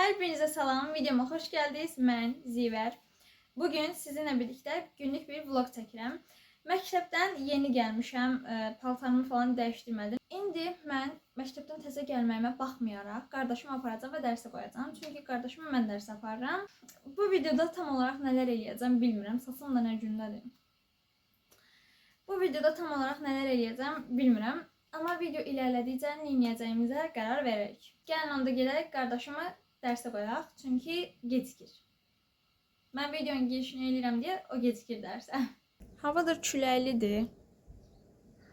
Hepinize salam, videoma xoş gəldiniz. Mən Zivər. Bugün sizinlə birlikdə günlük bir vlog çəkirəm. Məktəbdən yeni gəlmişəm, paltarımı falan dəyişdirmədim. İndi mən məktəbdən təzə gəlməyimə baxmayaraq qardaşımı aparacağam və dərsə qoyacağam. Çünki qardaşımı mən dərsə aparıram. Bu videoda tam olaraq nələr eləyəcəm bilmirəm. Saçım da nə gündədir. Bu videoda tam olaraq nələr eləyəcəm bilmirəm. Amma video ilerledikcə nə edəcəyimizə qərar verərik. Gəlin onda gedək qardaşımı dərsə qoyaq, çünki gecikir. Mən videonun girişini eləyirəm deyə o gecikir dərsə. Hava da küləklidir.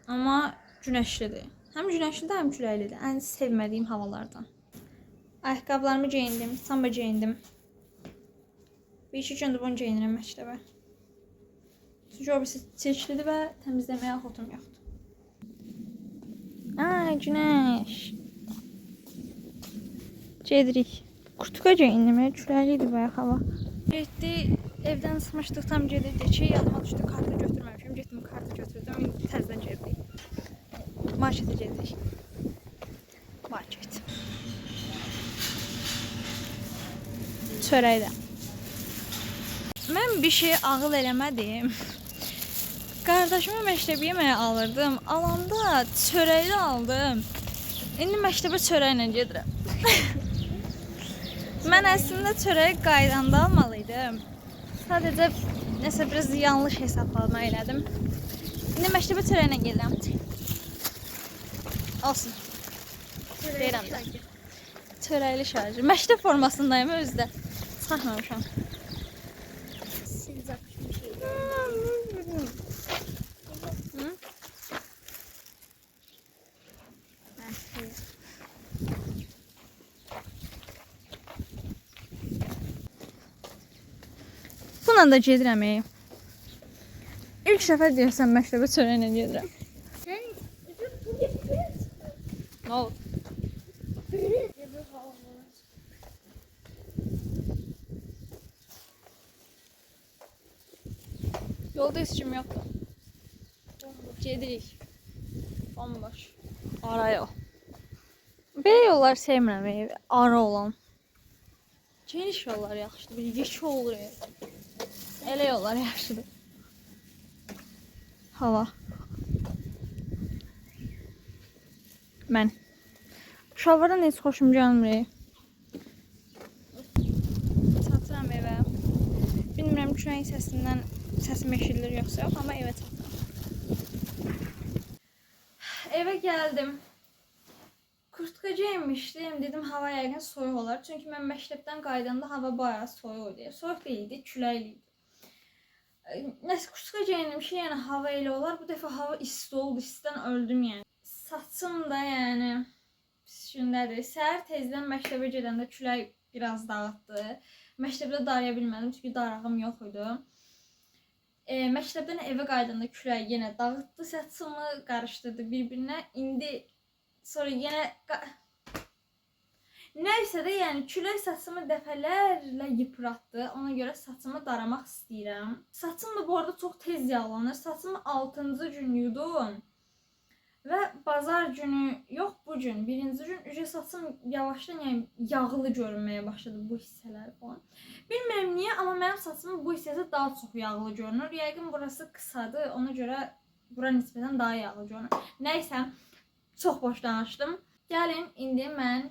Amma günəşlidir. Həm günəşlidir, həm küləklidir. Ən sevmədiyim havalardan. Ayaqqabılarımı geyindim, samba geyindim. Bir-iki gündür bunu geyinirəm məktəbə. Çünki o birisi çirklidir və təmizləməyə xotum yoxdur. Aa, güneş. Cedrik. Kurtuka geyindim. Küləklidir bayağı hava. Getdi, evdən sıxmışdıq, tam gedirdik ki, yadıma düşdü, kartı götürməmişim. Getdim, kartı götürdüm, indi təzədən gedirdik. Marketə gedirdik. Market. Çörəkdə. Mən bir şey ağıl eləmədim. Qardaşıma məktəbə yeməyə alırdım. Alanda çörəkli aldım. İndi məktəbə çörəklə gedirəm. Mən əslində çörəyi qaydanda almalıydım. Sadəcə nəsə biraz yanlış hesablama elədim. İndi məktəbə çörəklə gedirəm. Olsun. Deyirəm də. Çörəkli şarjı. Məktəb formasındayım özdə. Çıxmamışam. Bununla da gedirəm. İlk dəfə deyirsən məktəbə çörəklə gedirəm. Nə oldu? Yolda heç kim yoxdur. Gedirik. Bomboş. Ara yox. Belə yollar sevmirəm, ara olan. Geniş yollar yaxşıdır, bir yekə olur. Elə yollar yaxşıdır. Hava. Mən. Şalvardan heç xoşum gəlmir. Çatıram evə. Bilmirəm küləyin səsindən səsim eşidilir yoxsa yox, amma evə çatıram. Evə gəldim. Kurtka geyinmişdim. Dedim hava yəqin soyuq olar. Çünki mən məktəbdən qaydanda hava bayağı soyuq idi. Soyuq deyildi, küləkli idi. Nəsə kurtka geyinmişim, yəni hava elə olar. Bu dəfə hava isti oldu, istidən öldüm yəni. Saçım da yəni pis gündədir. Səhər tezdən məktəbə gedəndə külək biraz dağıtdı. Məktəbdə daraya bilmədim çünki darağım yox idi. Məktəbdən evə qaydanda külək yenə dağıtdı saçımı, qarışdırdı bir-birinə. İndi sonra yenə nəysə də yəni külək saçımı dəfələrlə yıpratdı. Ona görə saçımı daramaq istəyirəm. Saçım da bu arada çox tez yağlanır. Saçımı 6-cı gün yudum. Və bazar günü, yox bu gün, 1-ci gün saçım yavaşdan yəni yağlı görünməyə başladı bu hissələr falan. Bilmirəm niyə, amma mənim saçımın bu hissəsi daha çox yağlı görünür. Yəqin burası qısadır, ona görə bura nisbətən daha yağlı görünür. Nəysə, çox boş danışdım. Gəlin, indi mən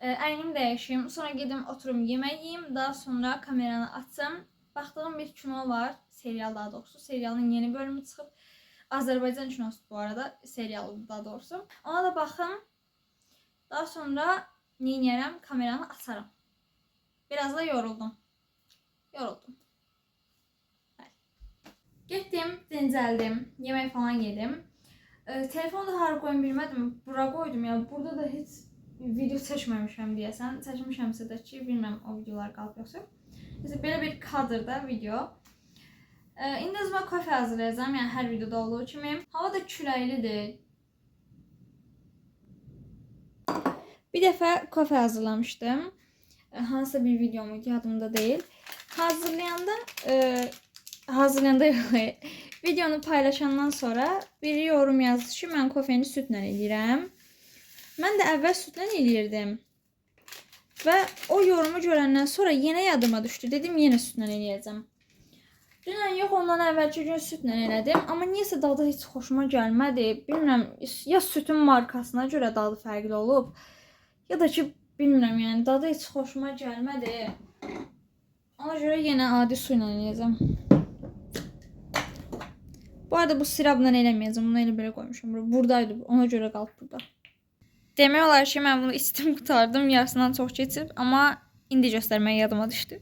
əynimi dəyişim, sonra gedim oturum yemək yiyeyim, daha sonra kameranı açsam. Baxdığım bir kino var, serial daha doğrusu. Serialın yeni bölümü çıxıb. Azərbaycan kinosu bu arada, serialı daha doğrusu. Ona da baxım. Daha sonra neyniyərəm, kameranı açarım. Biraz da yoruldum. Getdim, dincəldim, yemək falan yedim. Telefonu da hara qoyum bilmədim, bura qoydum ya. Burada da heç video çəkməmişəm deyəsən. Çəkmişəmsə də ki, bilməm o videolar qalıb yoxsa. Neyse, belə bir kadrda video. İndi özümə kofe hazırlayacağım, yəni hər videoda olduğu kimi. Hava da küləklidir. Bir dəfə kofe hazırlamışdım. Hansısa bir videomuydu, yadımda deyil. Hazırlayanda videonu paylaşandan sonra biri yorum yazdı ki, mən kofeni südlə eləyirəm. Mən də əvvəl südlə eləyirdim. Və o yorumu görəndən sonra yenə yadıma düşdü. Dedim yenə südlə eləyəcəm. Dünən yox, ondan əvvəlki gün südlə elədim. Amma niyəsə dadı heç xoşuma gəlmədi. Bilmirəm, ya sütün markasına görə dadı fərqli olub, ya da ki, bilmirəm, yəni dadı heç xoşuma gəlmədi. Ona görə yenə adi su ilə eləyəcəm. Bu arada bu sirabla eləməyəcəm. Bunu elə belə qoymuşam. Buradaydı. Ona görə qalıb burada. Demək olar ki, mən bunu içdim, qutardım. Yarısından çox keçib. Amma indi göstərmək yadıma düşdü.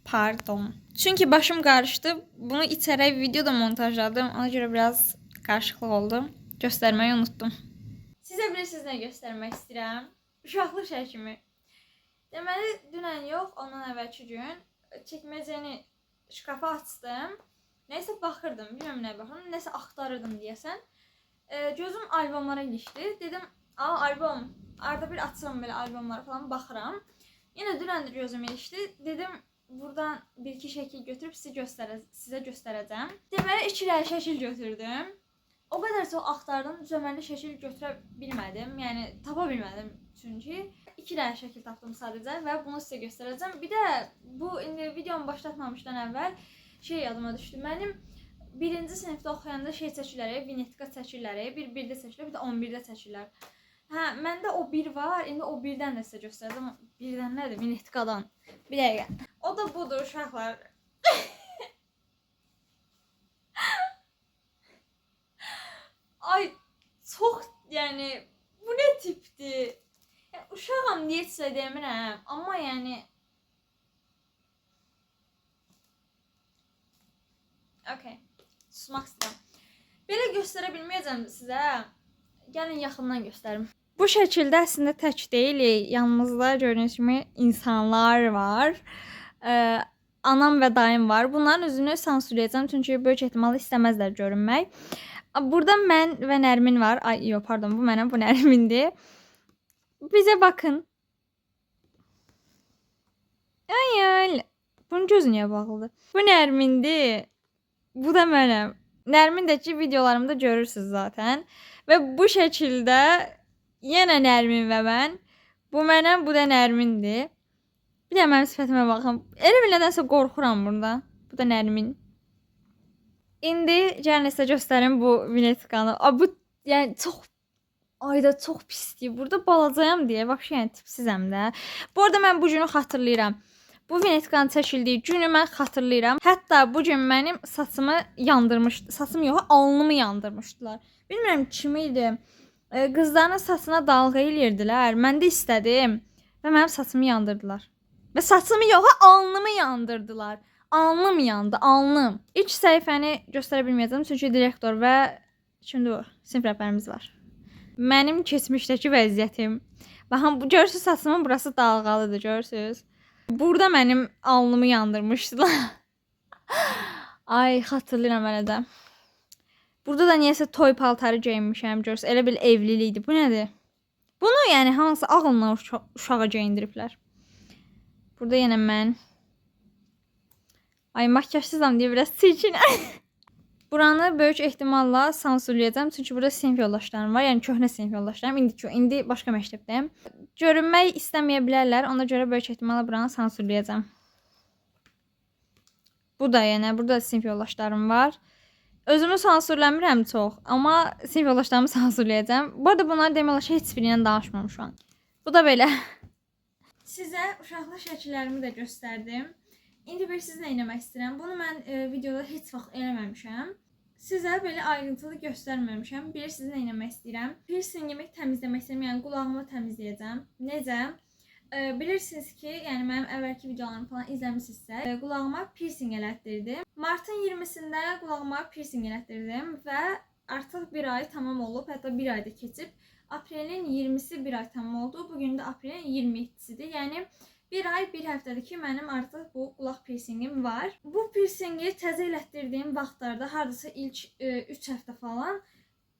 Pardon. Çünki başım qarışdı. Bunu içərək video da montajladım. Ona görə biraz qarışıqlıq oldu. Göstərməyi unutdum. Sizə bilirsiniz nə göstərmək istəyirəm? Uşaqlıq şəkimi. Deməli, dünən yox, ondan əvvəlki gün çəkməcəni şkafa açdım. Nəysə baxırdım, bilmirəm nə baxırdım, nəsə axtarırdım deyəsən. Gözüm albomlara ilişdi. Dedim, albom, arada bir açıram belə albomlara falan baxıram. Yenə dünən də gözüm ilişdi. Dedim, buradan bir-iki şəkil götürüb sizə göstərəcəm. Deməli, 2 dənə şəkil götürdüm. O qədər çox axtardım, düzəməlli şəkil götürə bilmədim. Yəni, tapa bilmədim çünki. 2 dənə şəkil tapdım sadəcə və bunu sizə göstərəcəm. Bir də bu indi videomu başlatmamışdan əvvəl yadıma düşdü. Mənim 1-ci sinifdə oxuyanda çəkirləri, vinetka çəkirləri, bir 1-də çəkirlər, bir də 11-də çəkirlər. Hə, məndə o 1 var. İndi o 1-dən də sizə göstərəcəm. 1-dən nədir? Vinetkadan. Bir dəqiqə. O da budur uşaqlar. Ay, çox, yəni bu nə tipdir? Yəni, uşağam deyə sizə demirəm, amma yəni okey, susmaq istəyirəm. Belə göstərə bilməyəcəm sizə. Gəlin yaxından göstərim. Bu şəkildə əslində tək deyilik. Yanımızda gördüyünüz kimi insanlar var. Anam və dayım var. Bunların üzünü sansürləyəcəm çünki böyük ehtimal istəməzlər görünmək. Burada mən və Nərmin var. Ay, yox, pardon, bu mənəm, bu Nərmindir. Bizə baxın. Ay, bunun gözü niyə bağlıdır? Bu Nərmindir. Bu da mənəm. Nərmindəki videolarımda görürsünüz zaten. Və bu şəkildə yenə Nərmin və mən. Bu mənəm, bu da Nərmindir. Bir də mənim sifətimə baxın. Elə bir nədənsə qorxuram burada. Bu da Nərmin. İndi gəlin sizə göstərim bu vinetkanı. Bu yəni çox çox pisdir. Burada balacayam deyə, vəbşə yəni tipsizəm də. Bu arada mən bu günü xatırlayıram. Bu vinetkanın çəkildiyi günü mən xatırlayıram. Hətta bu gün mənim saçımı yandırmışdı. Saçım yox, alnımı yandırmışdılar. Bilmirəm kim idi. Qızların saçına dalğa eləyirdilər. Mən də istədim və mənim saçımı yandırdılar. Və saçımı yox, alnımı yandırdılar. Alnım yandı, alnım. İlk səhifəni göstərə bilməyəcəm çünki direktor və şimdi o sinif rəhbərimiz var. Mənim keçmişdəki vəziyyətim. Baxın, görürsünüz saçımın burası dalğalıdır, görürsünüz. Burada mənim alnımı yandırmışdılar. Ay, xatırlayıram hələ də. Burada da niyəsə toy paltarı geyinmişəm, görürsünüz. Elə bil evlilikdir. Bu nədir? Bunu yəni hansı ağınla uşağa geyindiriblər? Burada yenə mən. Ay, makyajsızam deyə biraz çirkinəm. Buranı böyük ehtimalla sansürləyəcəm çünki burada sinif yoldaşlarım var. Yəni köhnə sinif yoldaşlarım. İndi başqa məktəbdəyim. Görünmək istəməyə bilərlər. Ona görə böyük ehtimalla buranı sansürləyəcəm. Bu da yenə burada sinif yoldaşlarım var. Özümü sansürləmirəm çox, amma sinif yoldaşlarımı sansürləyəcəm. Bu arada bunları demək olar ki, heç birindən danışmamışam. Bu da belə. Sizə uşaqlıq şəkillərimi də göstərdim. İndi bir siz nə eləmək istəyirəm? Bunu mən videoda heç vaxt eləməmişəm. Sizə belə ayrıntılı göstərməmişəm. Bir siz nə eləmək istəyirəm? Piercingimi təmizləmək istəyirəm, yəni qulağımı təmizləyəcəm. Necə? Bilirsiniz ki, yəni mənim əvvəlki videolarımı falan izləmişsinizsə, qulağıma piercing elətdirdim. Martın 20-sində qulağıma piercing elətdirdim və artıq bir ay tamam olub, hətta bir ayda keçib. Aprelin 20-si bir ay tamam oldu. Bugün də aprelin 27-sidir. Yəni bir ay, bir həftədir ki, mənim artıq bu qulaq piercingim var. Bu piercingi təzə elətdirdiyim vaxtlarda, hardasa ilk 3 həftə falan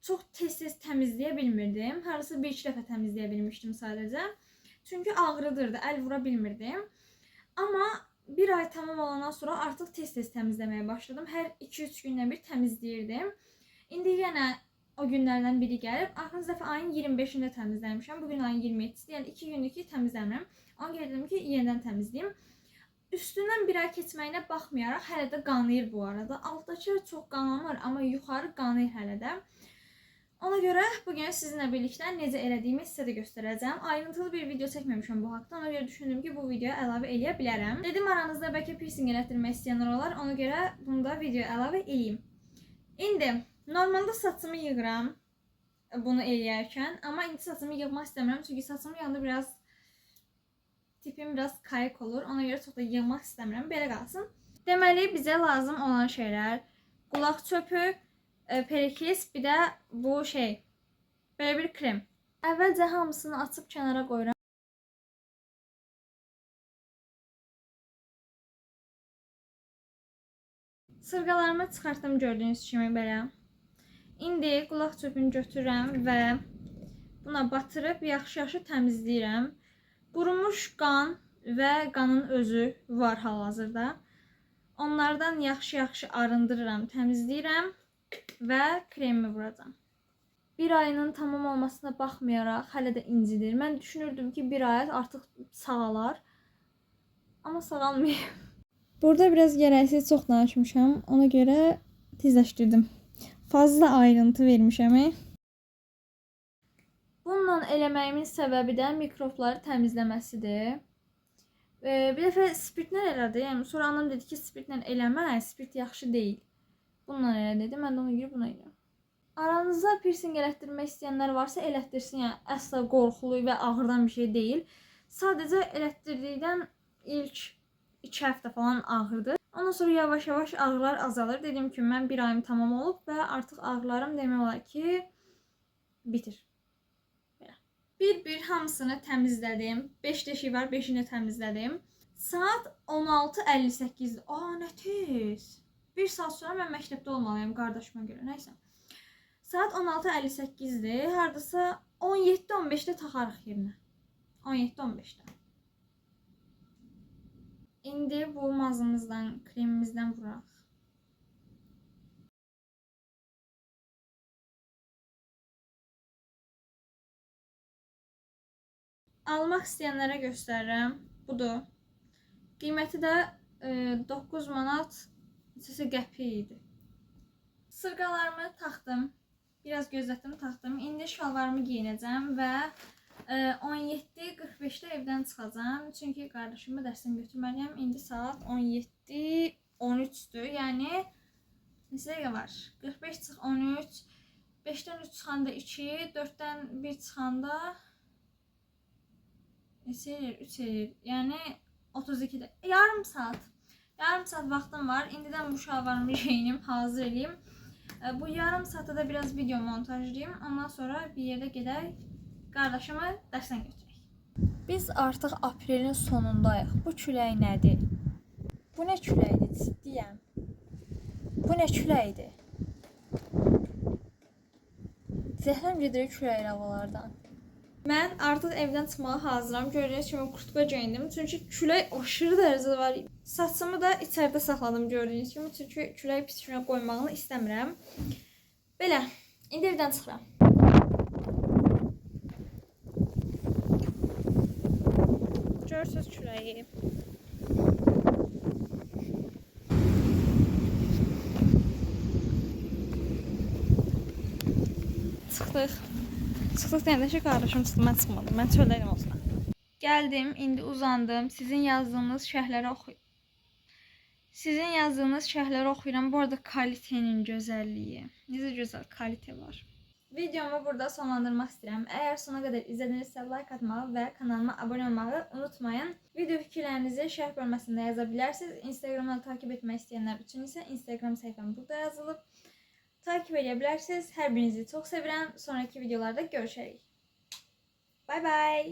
çox tez-tez təmizləyə bilmirdim. Hardasa 1-2 dəfə təmizləyə bilmişdim sadəcə. Çünki ağrıdırdı, əl vura bilmirdim. Amma bir ay tamam olandan sonra artıq tez-tez təmizləməyə başladım. Hər 2-3 gündən bir təmizləyirdim. İndi yenə o günlərdən biri gəlib. Axırıncı dəfə ayın 25-də təmizləmişəm. Bu gün ayın 27-sidir. Yəni 2 gündür ki, təmizləmirəm. Ona görə dedim ki, yenidən təmizləyim. Üstündən bir ay keçməyinə baxmayaraq hələ də qanayır bu arada. Altdakı çox qanamır, amma yuxarı qanayır hələ də. Ona görə bugün sizinlə birlikdə necə elədiyimi sizə də göstərəcəm. Ayrıntılı bir video çəkməmişəm bu haqda. Ona görə düşündüm ki, bu videoya əlavə eləyə bilərəm. Dedim aranızda bəlkə piercing elətdirmək istəyənlər olar. Ona görə bunu da videoya əlavə eləyim. İndi normalda saçımı yığıram bunu eləyərkən, amma indi saçımı yığmaq istəmirəm çünki saçımın yanında biraz tipim biraz kayıq olur. Ona görə çox da yığmaq istəmirəm. Belə qalsın. Deməli bizə lazım olan şeylər qulaq çöpü, periklis, bir də bu belə bir krem. Əvvəlcə hamısını açıb kənara qoyuram. Sırğalarımı çıxartdım gördüyünüz kimi belə. İndi qulaq çöpünü götürürəm və buna batırıb yaxşı-yaxşı təmizləyirəm. Qurumuş qan və qanın özü var hal-hazırda. Onlardan yaxşı-yaxşı arındırıram, təmizləyirəm və kremimi vuracam. Bir ayının tamam olmasına baxmayaraq hələ də incidir. Mən düşünürdüm ki, bir ay artıq sağalar. Amma sağalmayıb. Burada biraz gərəksiz çox danışmışam. Ona görə tezləşdirdim. Fazla ayrıntı vermişəm. Bununla eləməyimin səbəbi də mikrobları təmizləməsidir. Bir dəfə spirtlə elədi. Yəni sonra anam dedi ki, spirtlə eləmə, spirt yaxşı deyil. Bununla elə dedi. Mən də ona görə buna eləyirəm. Aranızda piercing elətdirmək istəyənlər varsa elətdirsin. Yəni əsla qorxulu və ağırdan bir şey deyil. Sadəcə elətdirdikdən ilk 2 həftə falan ağrıdı. Ondan sonra yavaş-yavaş ağrılar azalır. Dedim ki, mən bir ayım tamam olub və artıq ağrılarım demək olar ki, bitir. Bir hamısını təmizlədim. 5 deşik var, 5-ini təmizlədim. Saat 16:58-dir. Nə tez. 1 saat sonra mən məktəbdə olmalıyım qardaşıma görə. Nəysə. Saat 16:58-dir. Hardasa 17:15-də taxarıq yerinə. 17:15-də. İndi bu mazımızdan, kremimizdən vuraq. Almaq istəyənlərə göstərirəm. Budur. Qiyməti də 9 manat qəpik idi. Sırğalarımı taxdım. Biraz gözlətdim, taxdım. İndi şalvarımı giyinəcəm və 17:45-də evdən çıxacağam. Çünki qardaşımı dərsdən götürməliyəm. İndi saat 17:13-dür. Yəni neçə dəqiqə var? 45 çıx 13, 5-dən 3 çıxanda 2, 4-dən 1 çıxanda neçə eləyir? 3 eləyir. Yəni 32 dəqiqə. Yarım saat. Yarım saat vaxtım var. İndidən bu şalvarımı geyinim, hazır eləyim. Bu yarım saatda da biraz video montajlayayım. Ondan sonra bir yerdə gedək. Qardaşımı dərsdən götürək. Biz artıq aprelin sonundayıq. Bu külək nədir? Bu nə küləkdir? Ciddiyəm. Bu nə küləkdir? Zəhləm gedir küləkli havalardan. Mən artıq evdən çıxmağa hazıram. Gördüyünüz kimi kurtka geyindim. Çünki külək aşırı dərəcədə var. Saçımı da içəridə saxladım gördüyünüz kimi. Çünki külək pis günə qoymağını istəmirəm. Belə, indi evdən çıxıram. Görürsünüz küləyi. Çıxdıq. Çıxdıq deyəndə ki, qardaşım çıxdı, mən çıxmadım. Mən çöldəydim olsun. Gəldim, indi uzandım. Sizin yazdığınız şərhləri oxuyuram. Bu arada kalitenin gözəlliyi. Necə gözəl kalite var. Videomu burada sonlandırmaq istəyirəm. Əgər sona qədər izlədinizsə like atmağı və kanalıma abunə olmağı unutmayın. Video fikirlərinizi şərh bölməsində yaza bilərsiniz. Instagramdan takip etmək istəyənlər üçün isə Instagram səhifəm burada yazılıb. Takip edə bilərsiniz. Hər birinizi çox sevirəm. Sonraki videolarda görüşərik. Bye bye.